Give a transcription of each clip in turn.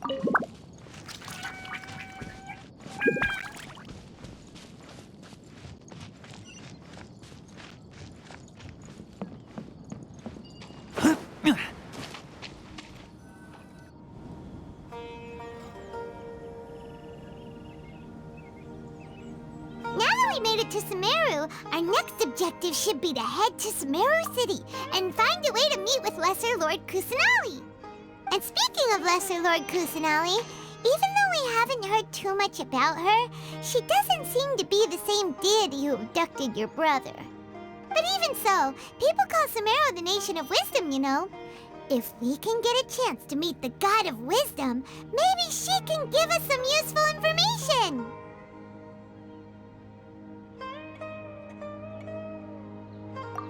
We made it to Sumeru. Our next objective should be to head to Sumeru City and find a way to meet with Lesser Lord Kusanali. And speaking of Lesser Lord Kusanali, even though we haven't heard too much about her, she doesn't seem to be the same deity who abducted your brother. But even so, people call Sumeru the Nation of Wisdom, you know. If we can get a chance to meet the God of Wisdom, maybe she can give us some useful information.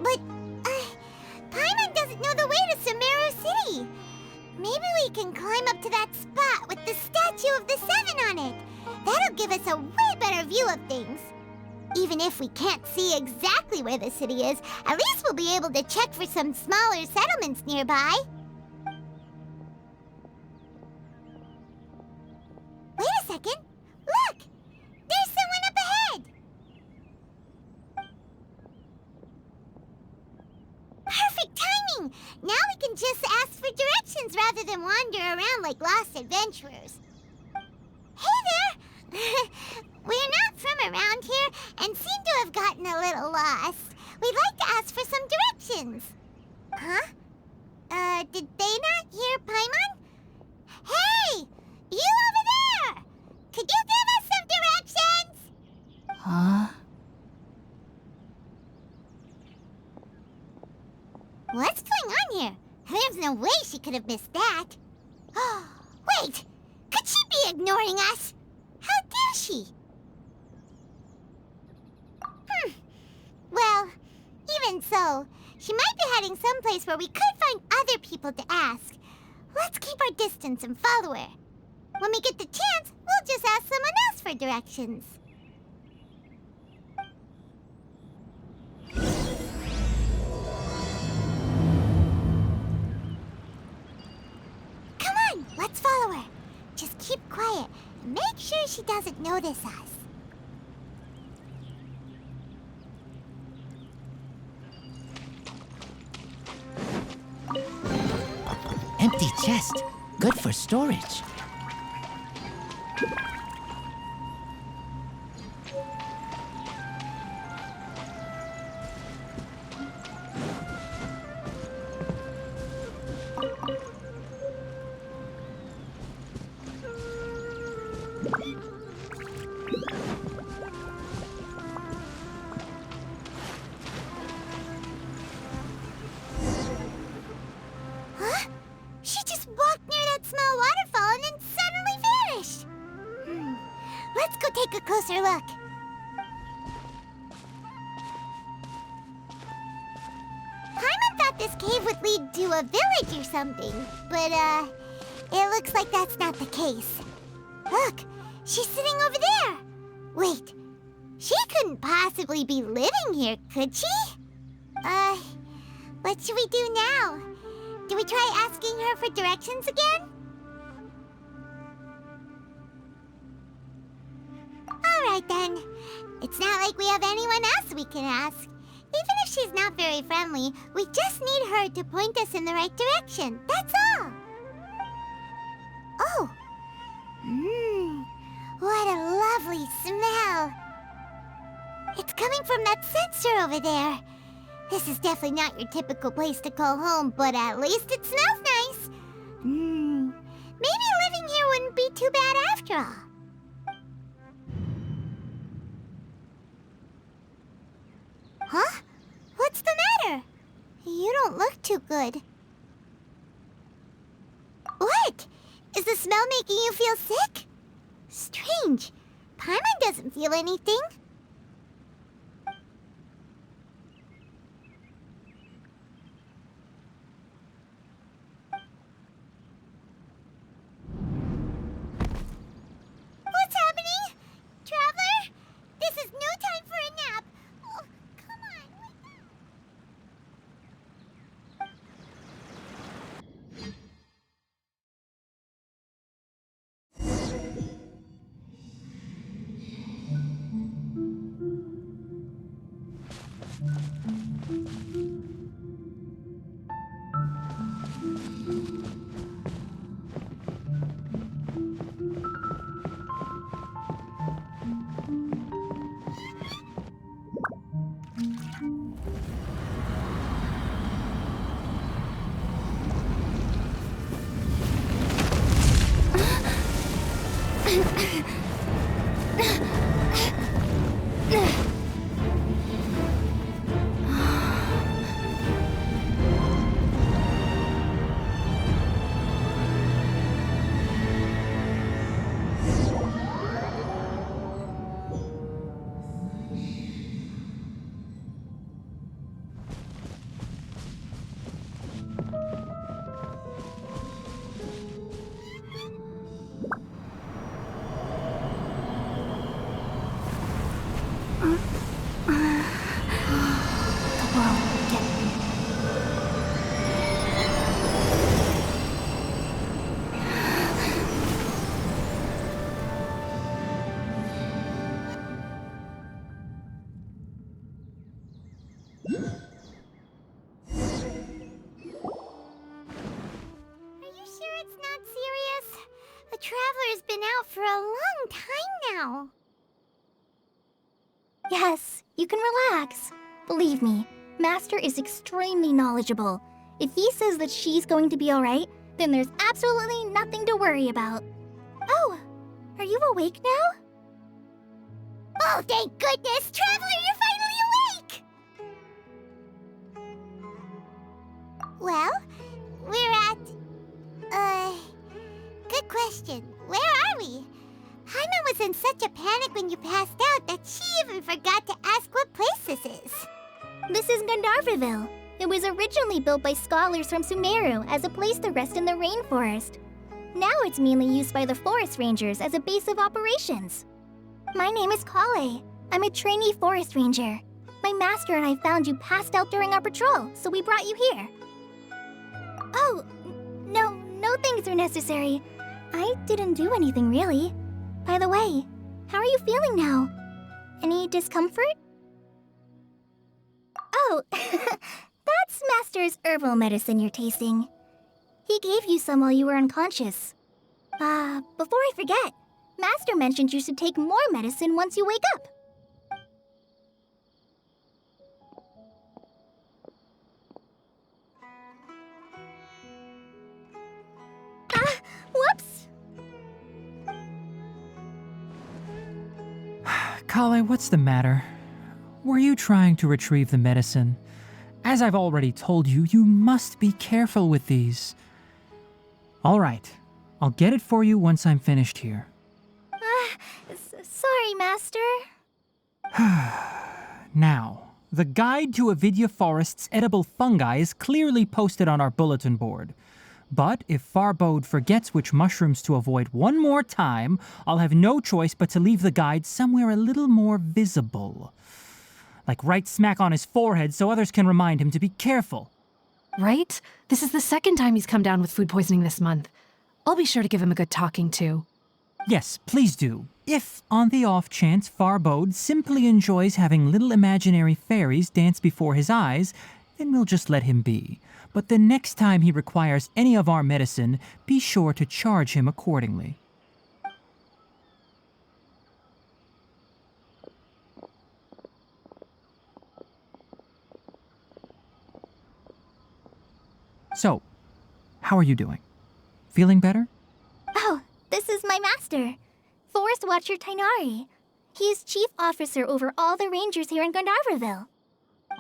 But, Paimon doesn't know the way to Sumeru City. Maybe we can climb up to that spot with the statue of the Seven on it. That'll give us a way better view of things. Even if we can't see exactly where the city is, at least we'll be able to check for some smaller settlements nearby. Wait a second. Look! There's someone up ahead! Perfect timing! Now we can just ask for directions rather than wander around like lost adventurers. Hey there! We're not from around here and seem to have gotten a little lost. We'd like to ask for some directions. Huh? Did they not hear Paimon? Hey! You over there! Could you give us some directions? Huh? What's going on here? There's no way she could have missed that. Wait! Could she be ignoring us? How dare she? Well, even so, she might be heading someplace where we could find other people to ask. Let's keep our distance and follow her. When we get the chance, we'll just ask someone else for directions. Come on, let's follow her. Just keep quiet and make sure she doesn't notice us. Empty chest. Good for storage. She just walked near that small waterfall and then suddenly vanished. Let's go take a closer look. Paimon thought this cave would lead to a village or something, but, it looks like that's not the case. Look, she's sitting over there. Wait, she couldn't possibly be living here, could she? What should we do now? Do we try asking her for directions again? All right, then. It's not like we have anyone else we can ask. Even if she's not very friendly, we just need her to point us in the right direction. That's all. Oh. What a lovely smell. It's coming from that sensor over there. This is definitely not your typical place to call home, but at least it smells nice. Maybe living here wouldn't be too bad after all. Huh? What's the matter? You don't look too good. What? Is the smell making you feel sick? Strange. Paimon doesn't feel anything. Traveler's been out for a long time now. Yes, you can relax. Believe me, Master is extremely knowledgeable. If he says that she's going to be alright, then there's absolutely nothing to worry about. Oh, are you awake now? Oh, thank goodness! Traveler, you're finally awake! Well, we're at... Good question. Where are we? Paimon was in such a panic when you passed out that she even forgot to ask what place this is. This is Gandharvaville. It was originally built by scholars from Sumeru as a place to rest in the rainforest. Now it's mainly used by the forest rangers as a base of operations. My name is Collei. I'm a trainee forest ranger. My master and I found you passed out during our patrol, so we brought you here. Oh, no things are necessary. I didn't do anything really. By the way, how are you feeling now? Any discomfort? Oh, that's Master's herbal medicine you're tasting. He gave you some while you were unconscious. Before I forget, Master mentioned you should take more medicine once you wake up. Whoops! Collei, what's the matter? Were you trying to retrieve the medicine? As I've already told you, you must be careful with these. All right, I'll get it for you once I'm finished here. Sorry, Master. Now, the guide to Avidya Forest's edible fungi is clearly posted on our bulletin board. But if Farbode forgets which mushrooms to avoid one more time, I'll have no choice but to leave the guide somewhere a little more visible. Like right smack on his forehead so others can remind him to be careful. Right? This is the second time he's come down with food poisoning this month. I'll be sure to give him a good talking to. Yes, please do. If, on the off chance, Farbode simply enjoys having little imaginary fairies dance before his eyes, then we'll just let him be. But the next time he requires any of our medicine, be sure to charge him accordingly. So, how are you doing? Feeling better? Oh, this is my master, Forest Watcher Tighnari. He is chief officer over all the rangers here in Gandharvaville.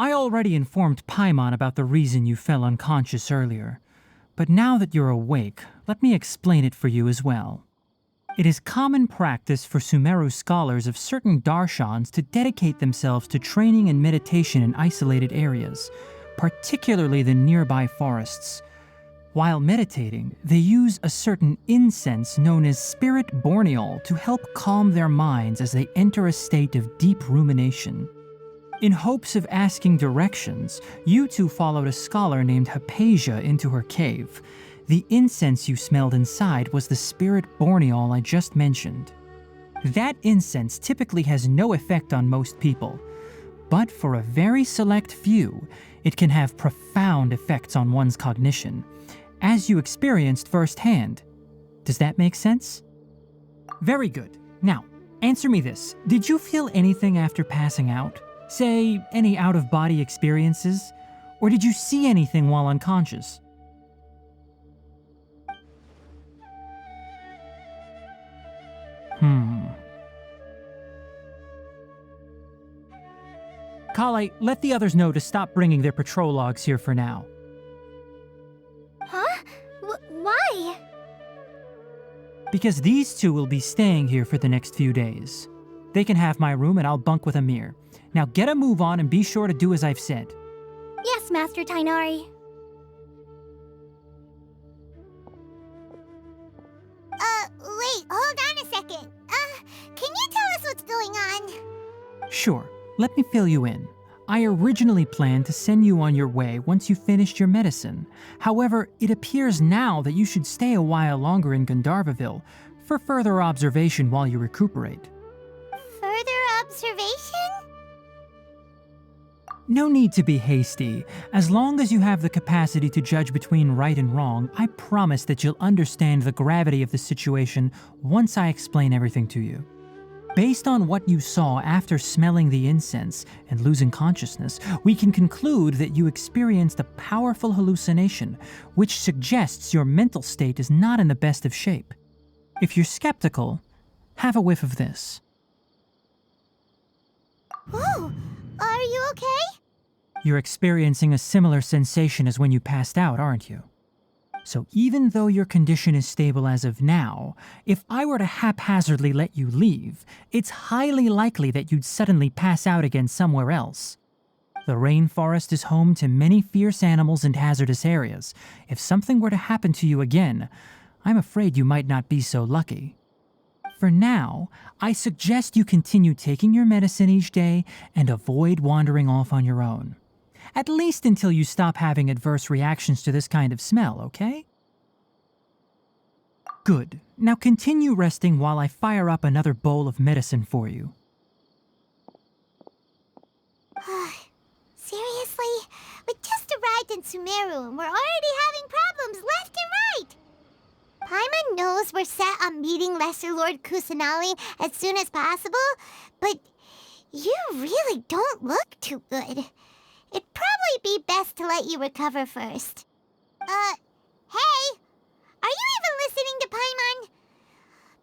I already informed Paimon about the reason you fell unconscious earlier. But now that you're awake, let me explain it for you as well. It is common practice for Sumeru scholars of certain darshans to dedicate themselves to training and meditation in isolated areas, particularly the nearby forests. While meditating, they use a certain incense known as spirit borneol to help calm their minds as they enter a state of deep rumination. In hopes of asking directions, you two followed a scholar named Hypatia into her cave. The incense you smelled inside was the spirit borneol I just mentioned. That incense typically has no effect on most people, but for a very select few, it can have profound effects on one's cognition, as you experienced firsthand. Does that make sense? Very good. Now, answer me this. Did you feel anything after passing out? Say, any out-of-body experiences? Or did you see anything while unconscious? Collei, let the others know to stop bringing their patrol logs here for now. Huh? Why? Because these two will be staying here for the next few days. They can have my room and I'll bunk with Amir. Now get a move on and be sure to do as I've said. Yes, Master Tighnari. Wait, hold on a second. Can you tell us what's going on? Sure, let me fill you in. I originally planned to send you on your way once you finished your medicine. However, it appears now that you should stay a while longer in Gandharvaville for further observation while you recuperate. Further observation? No need to be hasty. As long as you have the capacity to judge between right and wrong, I promise that you'll understand the gravity of the situation once I explain everything to you. Based on what you saw after smelling the incense and losing consciousness, we can conclude that you experienced a powerful hallucination, which suggests your mental state is not in the best of shape. If you're skeptical, have a whiff of this. Whoa, are you okay? You're experiencing a similar sensation as when you passed out, aren't you? So even though your condition is stable as of now, if I were to haphazardly let you leave, it's highly likely that you'd suddenly pass out again somewhere else. The rainforest is home to many fierce animals and hazardous areas. If something were to happen to you again, I'm afraid you might not be so lucky. For now, I suggest you continue taking your medicine each day and avoid wandering off on your own. At least until you stop having adverse reactions to this kind of smell, okay? Good. Now continue resting while I fire up another bowl of medicine for you. Seriously? We just arrived in Sumeru and we're already having problems left and right! Paimon knows we're set on meeting Lesser Lord Kusanali as soon as possible, but you really don't look too good. It'd probably be best to let you recover first. Hey! Are you even listening to Paimon?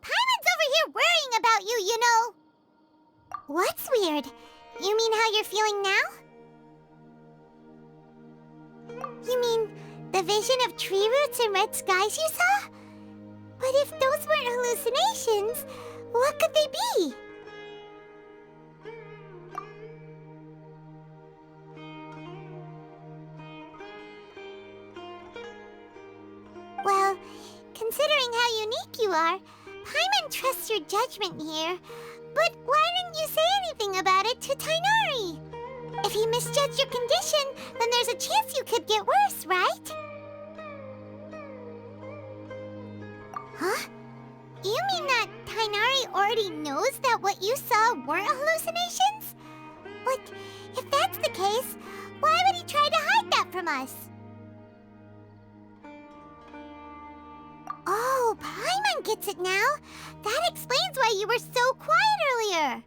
Paimon's over here worrying about you, you know! What's weird? You mean how you're feeling now? You mean the vision of tree roots and red skies you saw? But if those weren't hallucinations, what could they be? Well, considering how unique you are, Paimon trusts your judgment here. But why didn't you say anything about it to Tighnari? If he misjudged your condition, then there's a chance you could get worse, right? Huh? You mean that Tighnari already knows that what you saw weren't hallucinations? But if that's the case, why would he try to hide that from us? Oh, Paimon gets it now. That explains why you were so quiet earlier.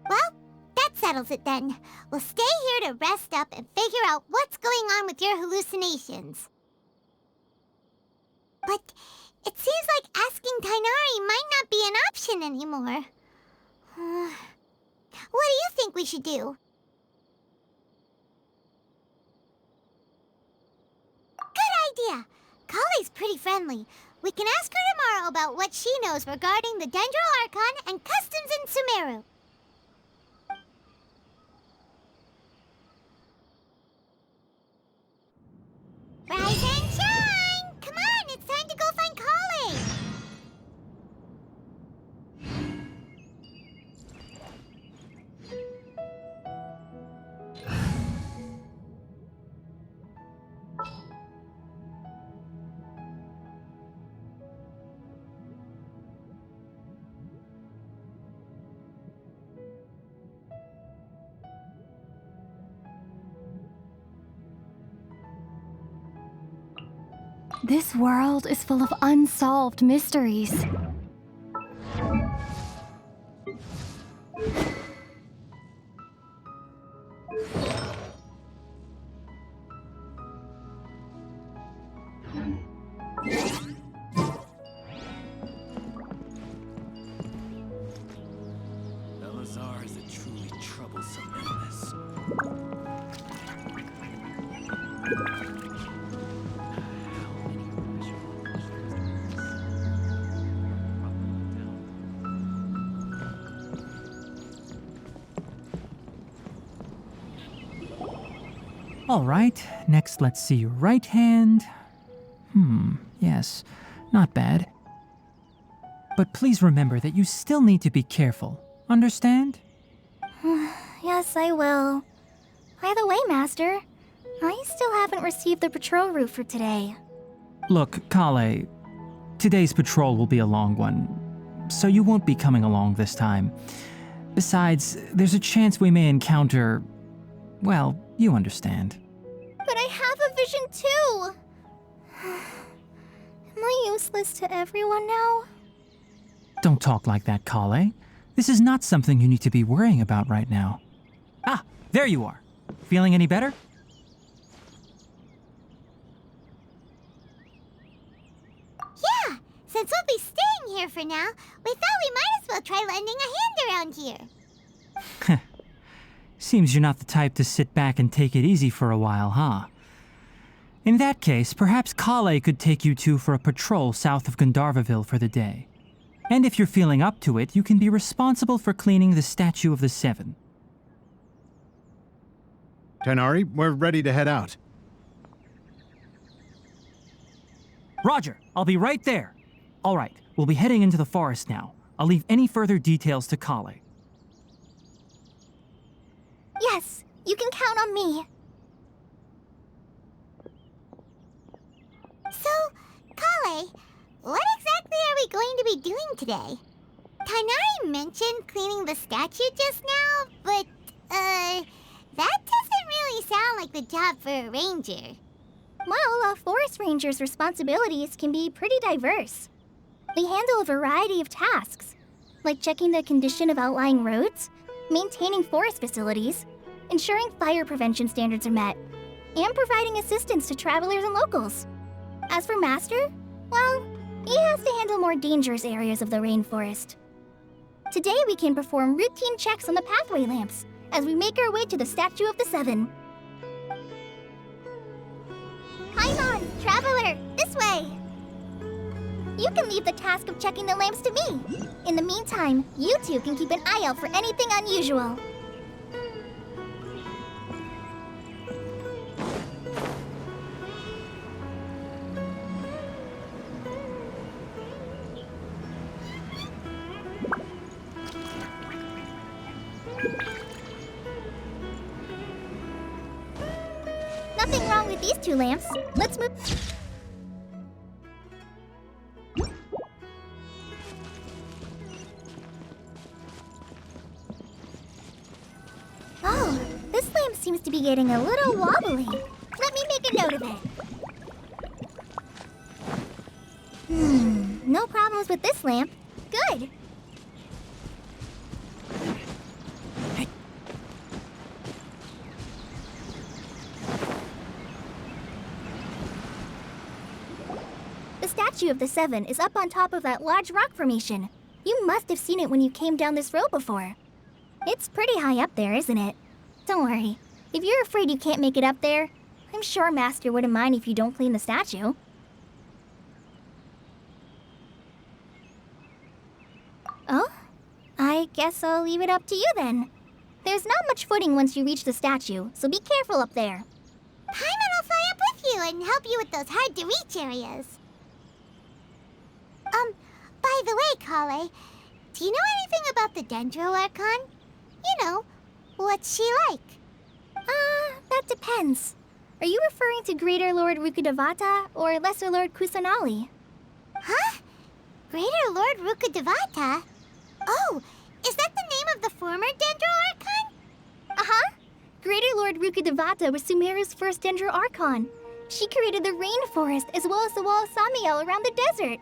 Well, that settles it then. We'll stay here to rest up and figure out what's going on with your hallucinations. But it seems like asking Tighnari might not be an option anymore. What do you think we should do? Good idea. Collei's pretty friendly. We can ask her tomorrow about what she knows regarding the Dendro Archon and customs in Sumeru. Rise and shine! Come on, it's time to go find Collei! This world is full of unsolved mysteries. Elazar is a truly troublesome illness. All right, next let's see your right hand. Yes, not bad. But please remember that you still need to be careful. Understand? Yes, I will. By the way, Master, I still haven't received the patrol route for today. Look, Collei, today's patrol will be a long one, so you won't be coming along this time. Besides, there's a chance we may encounter, Well, you understand. But I have a vision too! Am I useless to everyone now? Don't talk like that, Collei. This is not something you need to be worrying about right now. Ah, there you are. Feeling any better? Yeah, since we'll be staying here for now, we thought we might as well try lending a hand around here. Seems you're not the type to sit back and take it easy for a while, huh? In that case, perhaps Collei could take you two for a patrol south of Gandharvaville for the day. And if you're feeling up to it, you can be responsible for cleaning the Statue of the Seven. Tighnari, we're ready to head out. Roger, I'll be right there. All right, we'll be heading into the forest now. I'll leave any further details to Collei. Yes, you can count on me. So, Collei, what exactly are we going to be doing today? Tighnari mentioned cleaning the statue just now, but, that doesn't really sound like the job for a ranger. Well, a forest ranger's responsibilities can be pretty diverse. They handle a variety of tasks, like checking the condition of outlying roads, maintaining forest facilities, ensuring fire prevention standards are met, and providing assistance to travelers and locals. As for Master, well, he has to handle more dangerous areas of the rainforest. Today we can perform routine checks on the pathway lamps as we make our way to the Statue of the Seven. Paimon, traveler, this way! You can leave the task of checking the lamps to me. In the meantime, you two can keep an eye out for anything unusual. Nothing wrong with these two lamps. Let's move. Oh, this lamp seems to be getting a little wobbly. Let me make a note of it. No problems with this lamp. Good. The Statue of the Seven is up on top of that large rock formation. You must have seen it when you came down this road before. It's pretty high up there, isn't it? Don't worry. If you're afraid you can't make it up there, I'm sure Master wouldn't mind if you don't clean the statue. Oh? I guess I'll leave it up to you then. There's not much footing once you reach the statue, so be careful up there. Paimon will fly up with you and help you with those hard-to-reach areas. By the way, Collei, do you know anything about the Dendro Archon? You know, what's she like? That depends. Are you referring to Greater Lord Rukkhadevata or Lesser Lord Kusanali? Huh? Greater Lord Rukkhadevata? Oh, is that the name of the former Dendro Archon? Uh-huh. Greater Lord Rukkhadevata was Sumeru's first Dendro Archon. She created the rainforest as well as the wall of Samiel around the desert.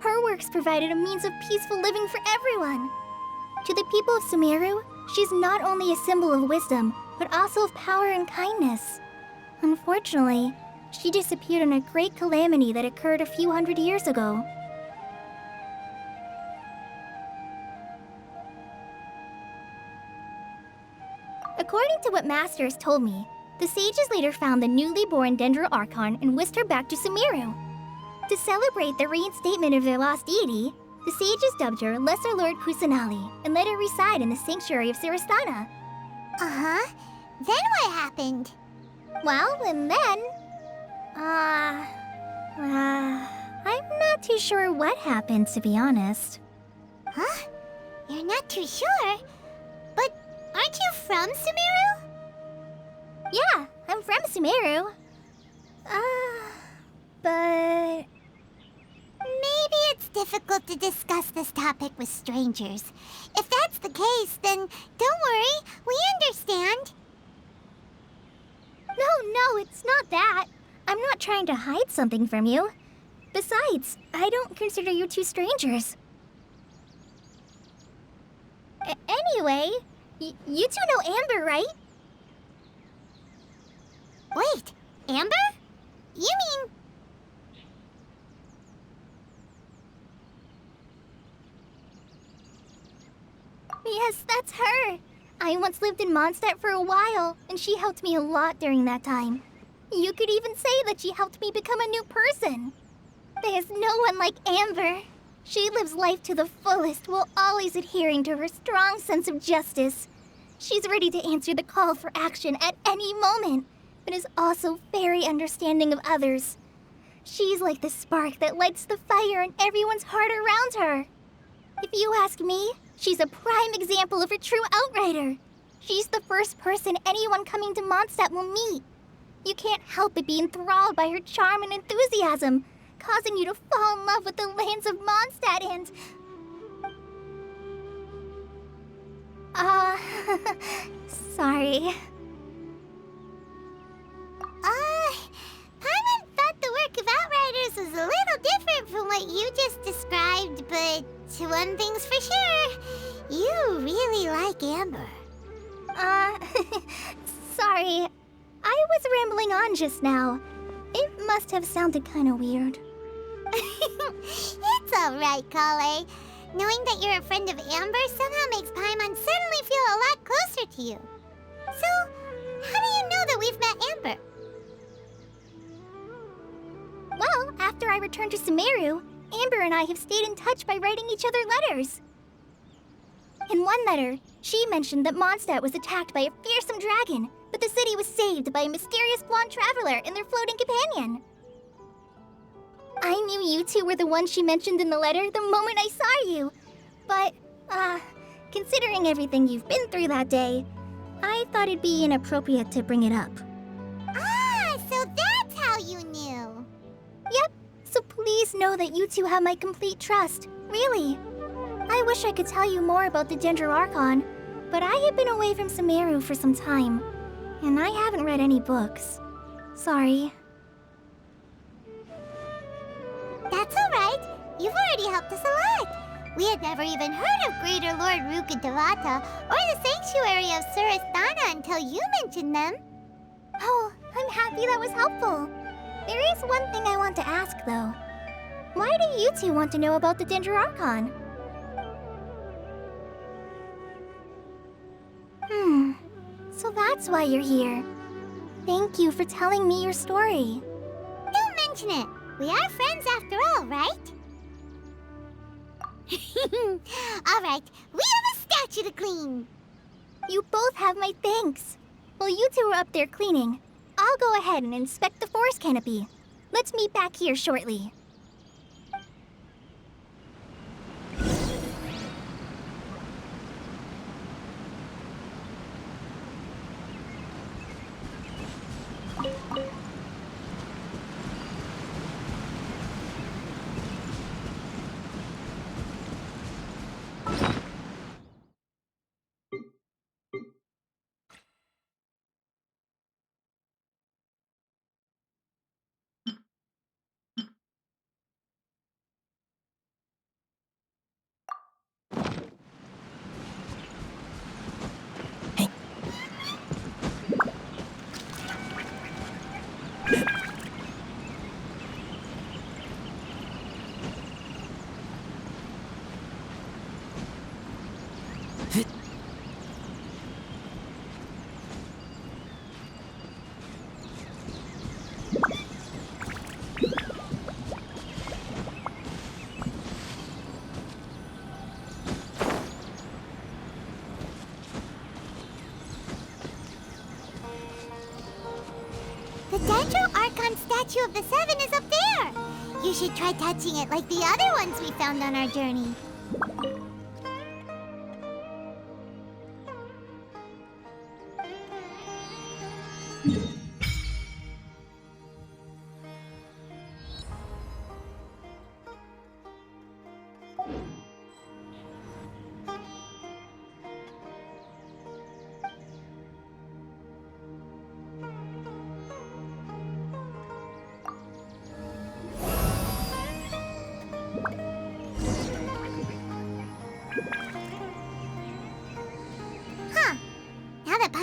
Her works provided a means of peaceful living for everyone. To the people of Sumeru, she's not only a symbol of wisdom, but also of power and kindness. Unfortunately, she disappeared in a great calamity that occurred a few hundred years ago. According to what Master has told me, the sages later found the newly born Dendro Archon and whisked her back to Sumeru. To celebrate the reinstatement of their lost deity, the sages dubbed her Lesser Lord Kusanali and let her reside in the sanctuary of Sarastana. Uh-huh. Then what happened? Well, and then... I'm not too sure what happened, to be honest. Huh? You're not too sure? But aren't you from Sumeru? Yeah, I'm from Sumeru. But... Maybe it's difficult to discuss this topic with strangers. If that's the case, then don't worry, we understand. No, it's not that. I'm not trying to hide something from you. Besides, I don't consider you two strangers. Anyway, you two know Amber, right? Wait, Amber? You mean... Yes, that's her. I once lived in Mondstadt for a while, and she helped me a lot during that time. You could even say that she helped me become a new person. There's no one like Amber. She lives life to the fullest while always adhering to her strong sense of justice. She's ready to answer the call for action at any moment, but is also very understanding of others. She's like the spark that lights the fire in everyone's heart around her. If you ask me, she's a prime example of a true outrider. She's the first person anyone coming to Mondstadt will meet. You can't help but be enthralled by her charm and enthusiasm, causing you to fall in love with the lands of Mondstadt and... sorry. Paimon thought the work of Outriders was a little different from what you just described, but one thing's for sure, you really like Amber. Sorry. I was rambling on just now. It must have sounded kind of weird. It's alright, Collei. Knowing that you're a friend of Amber somehow makes Paimon suddenly feel a lot closer to you. So, how do you know that we've met Amber? Well, after I returned to Sumeru, Amber and I have stayed in touch by writing each other letters. In one letter, she mentioned that Mondstadt was attacked by a fearsome dragon, but the city was saved by a mysterious blonde traveler and their floating companion. I knew you two were the ones she mentioned in the letter the moment I saw you. But, considering everything you've been through that day, I thought it'd be inappropriate to bring it up. Ah, so that's how you knew. Yep, so please know that you two have my complete trust, really. I wish I could tell you more about the Dendro Archon, but I have been away from Sumeru for some time, and I haven't read any books. Sorry. That's alright. You've already helped us a lot. We had never even heard of Greater Lord Rukkhadevata or the Sanctuary of Surasthana until you mentioned them. Oh, I'm happy that was helpful. There is one thing I want to ask, though. Why do you two want to know about the Dendro Archon? So that's why you're here. Thank you for telling me your story. Don't mention it. We are friends after all, right? Alright, we have a statue to clean. You both have my thanks. While you two are up there cleaning, I'll go ahead and inspect the forest canopy. Let's meet back here shortly. The Dendro Archon statue of the Seven is up there. You should try touching it like the other ones we found on our journey.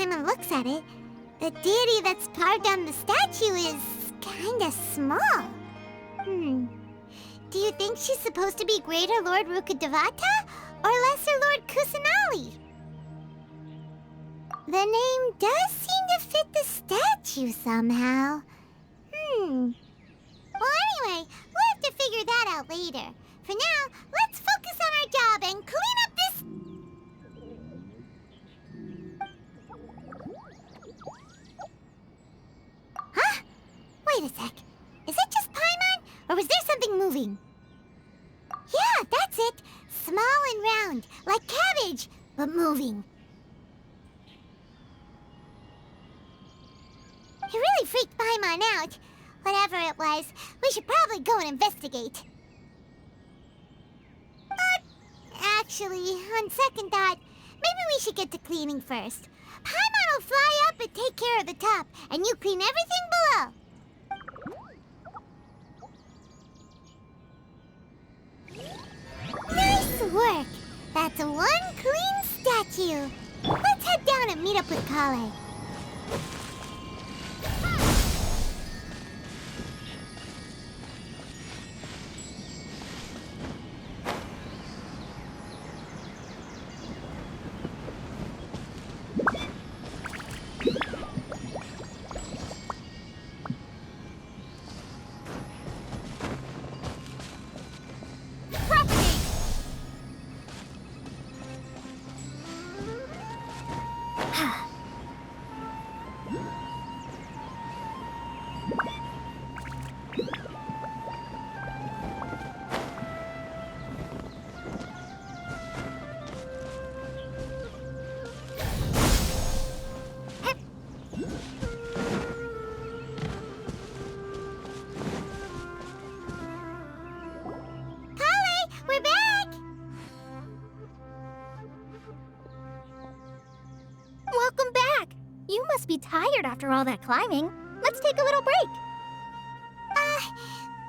Paimon looks at it, the deity that's carved on the statue is kinda small. Do you think she's supposed to be Greater Lord Rukkhadevata or Lesser Lord Kusanali? The name does seem to fit the statue somehow. Well, anyway, we'll have to figure that out later. For now, let's focus on our job and clean up this... Huh? Wait a sec. Is it just Paimon, or was there something moving? Yeah, that's it. Small and round, like cabbage, but moving. It really freaked Paimon out. Whatever it was, we should probably go and investigate. Actually, on second thought, maybe we should get to cleaning first. Paimon will fly up and take care of the top, and you clean everything below. Nice work! That's one clean statue. Let's head down and meet up with Collei. Welcome back! You must be tired after all that climbing. Let's take a little break.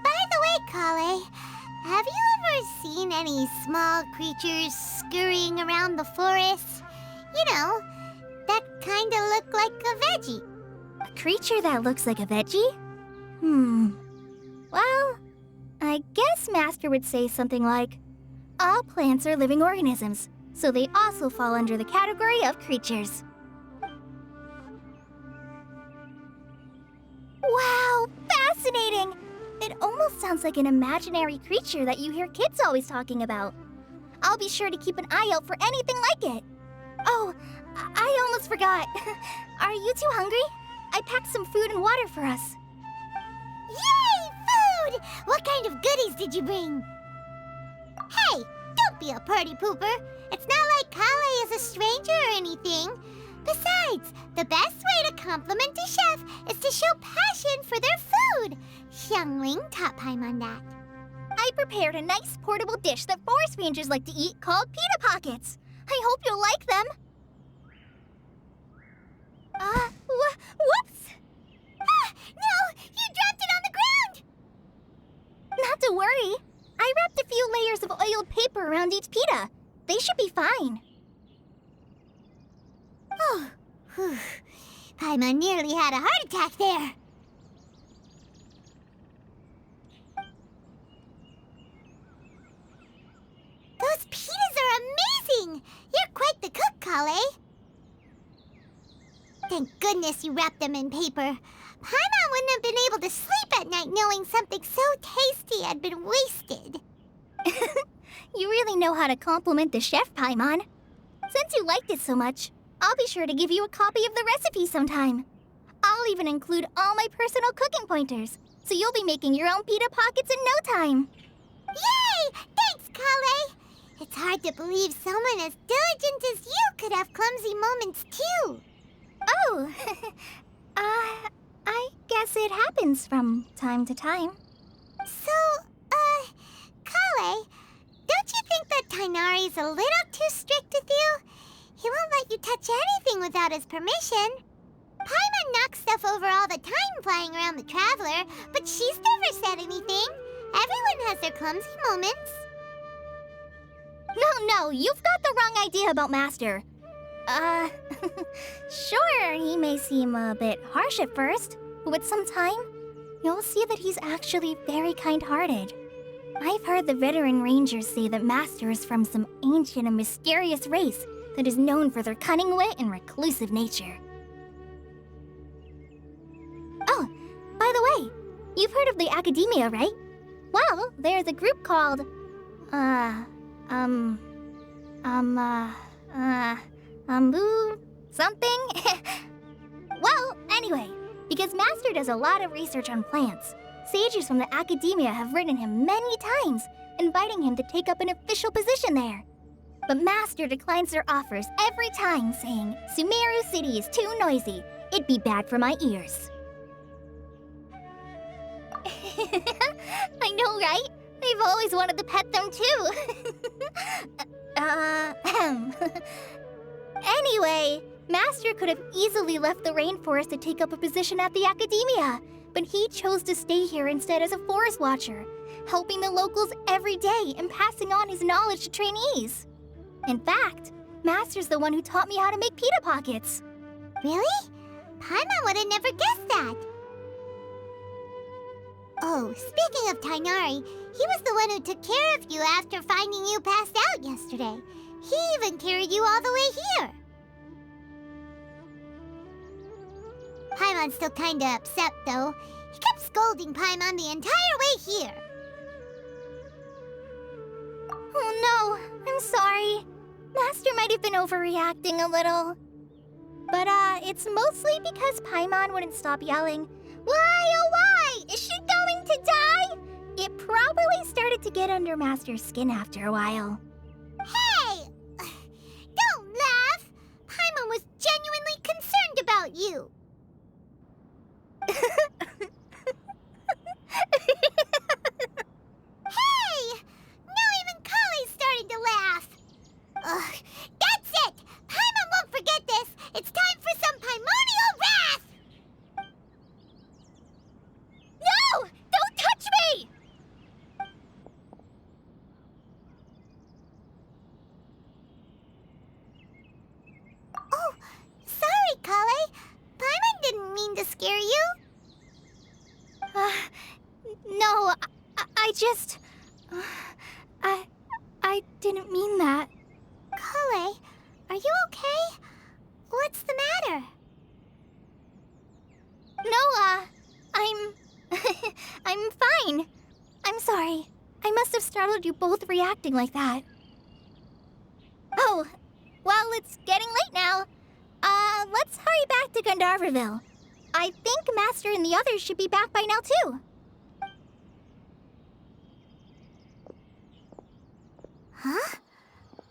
By the way, Collei, have you ever seen any small creatures scurrying around the forest? You know, that kinda look like a veggie. A creature that looks like a veggie? Well, I guess Master would say something like, all plants are living organisms, so they also fall under the category of creatures. Wow, fascinating! It almost sounds like an imaginary creature that you hear kids always talking about. I'll be sure to keep an eye out for anything like it. Oh, I almost forgot. Are you two hungry? I packed some food and water for us. Yay, food! What kind of goodies did you bring? Hey, don't be a party pooper. It's not like Collei is a stranger or anything. Besides, the best way to compliment a chef is to show passion for their food. Xiangling taught Paimon that. I prepared a nice portable dish that forest rangers like to eat called pita pockets. I hope you'll like them. Whoops! No! You dropped it on the ground! Not to worry. I wrapped a few layers of oiled paper around each pita. They should be fine. Oh, whew. Paimon nearly had a heart attack there. Those pitas are amazing! You're quite the cook, Collei. Thank goodness you wrapped them in paper. Paimon wouldn't have been able to sleep at night knowing something so tasty had been wasted. You really know how to compliment the chef, Paimon. Since you liked it so much, I'll be sure to give you a copy of the recipe sometime. I'll even include all my personal cooking pointers, so you'll be making your own pita pockets in no time. Yay! Thanks, Collei! It's hard to believe someone as diligent as you could have clumsy moments, too. Oh, I guess it happens from time to time. So, Collei, don't you think that Tighnari's a little too strict with you? He won't let you touch anything without his permission. Paimon knocks stuff over all the time flying around the Traveler, but she's never said anything. Everyone has their clumsy moments. No, you've got the wrong idea about Master. Sure, he may seem a bit harsh at first, but with some time, you'll see that he's actually very kind-hearted. I've heard the veteran rangers say that Master is from some ancient and mysterious race that is known for their cunning wit and reclusive nature. Oh, by the way, you've heard of the Academia, right? Well, there's a group called, something? Well, anyway, because Master does a lot of research on plants, sages from the Academia have written him many times, inviting him to take up an official position there. But Master declines their offers every time, saying, Sumeru City is too noisy. It'd be bad for my ears. I know, right? I've always wanted to pet them too. Anyway, Master could have easily left the rainforest to take up a position at the Academia, but he chose to stay here instead as a forest watcher, helping the locals every day and passing on his knowledge to trainees. In fact, Master's the one who taught me how to make pita pockets. Really? Paimon would have never guessed that. Oh, speaking of Tainari, he was the one who took care of you after finding you passed out yesterday. He even carried you all the way here. Paimon's still kinda upset, though. He kept scolding Paimon the entire way here. Oh no, I'm sorry. Master might have been overreacting a little. But it's mostly because Paimon wouldn't stop yelling, "Why, oh why? Is she going to die?" It probably started to get under Master's skin after a while. Hey! Don't laugh! Paimon was genuinely concerned about you. Hey! Now even Collei's starting to laugh. Ugh, that's it! Paimon won't forget this! It's time for some primordial wrath! No! Don't touch me! Oh, sorry, Collei. Paimon didn't mean to scare you. No, I just... I didn't mean that. Collei, are you okay? What's the matter? No, I'm... I'm fine. I'm sorry. I must have startled you both reacting like that. Oh, well, it's getting late now. Let's hurry back to Gandharville. I think Master and the others should be back by now, too. Huh?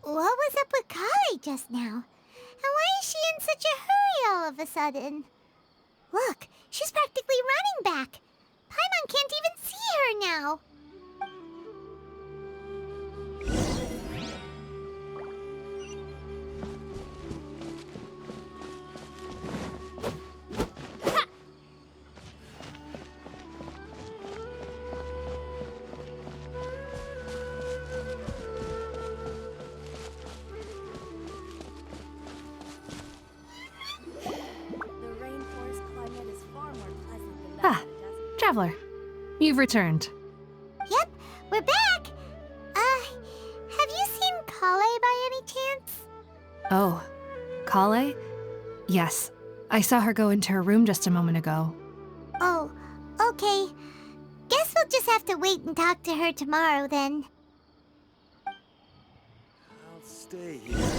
What was up with Collei just now? And why is she in such a hurry all of a sudden? Look, she's practically running back. Paimon can't even see her now. Traveler, you've returned. Yep, we're back. Have you seen Collei by any chance? Oh, Collei? Yes, I saw her go into her room just a moment ago. Oh, okay. Guess we'll just have to wait and talk to her tomorrow then. I'll stay here.